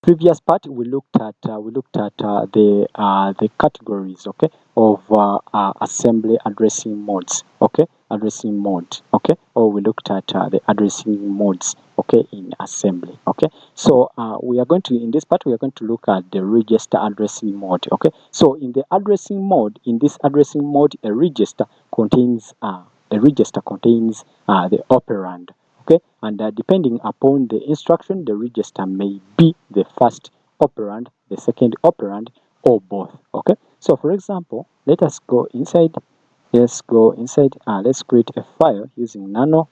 Previous part we looked at the categories, okay, of assembly addressing modes, okay, addressing mode, okay, or we looked at the addressing modes, okay, in assembly, okay. So we are going to, in this part we are going to look at the register addressing mode, okay. So in the addressing mode, in this addressing mode, a register contains the operand, okay, and depending upon the instruction, the register may be the first operand, the second operand, or both, okay. So for example, let's go inside, let's create a file using nano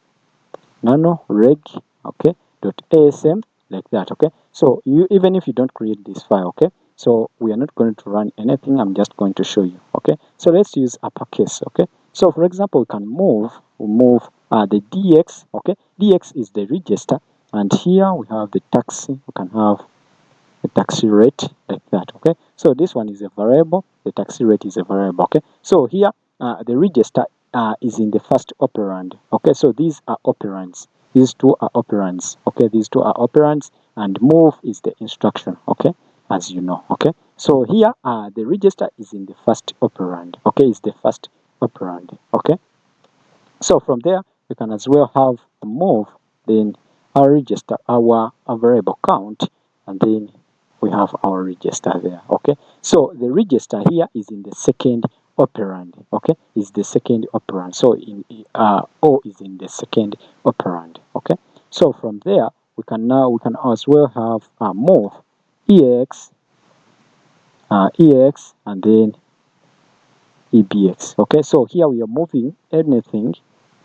reg, okay, .asm, like that, okay. So you, even if you don't create this file, okay, so we are not going to run anything, I'm just going to show you, okay. So let's use uppercase, okay. So for example, we can move the dx, okay. Dx is the register, and here we have the taxi, we can have the taxi rate, like that, okay. So this one is a variable, the taxi rate is a variable, okay. So here the register is in the first operand, okay. So these are operands, these two are operands, okay, these two are operands, and move is the instruction, okay, as you know, okay. So here the register is in the first operand, okay, is the first operand, okay. So from there we can as well have a move, then our register, our variable count, and then we have our register there, okay. So the register here is in the second operand, okay, is the second operand. So in O is in the second operand, okay. So from there we can as well have move ex, and then ebx, okay. So here we are moving anything,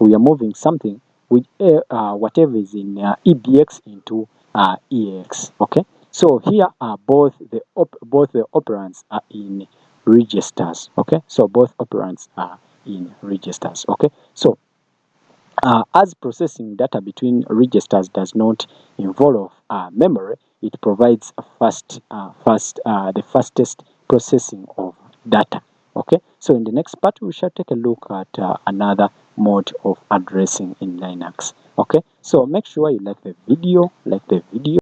we are moving something with whatever is in ebx into ex, okay. So here both the operands are in registers, okay. So both operands are in registers, okay. So as processing data between registers does not involve memory, it provides a the fastest processing of data. Okay, so in the next part, we shall take a look at another mode of addressing in Linux. Okay, so make sure you like the video,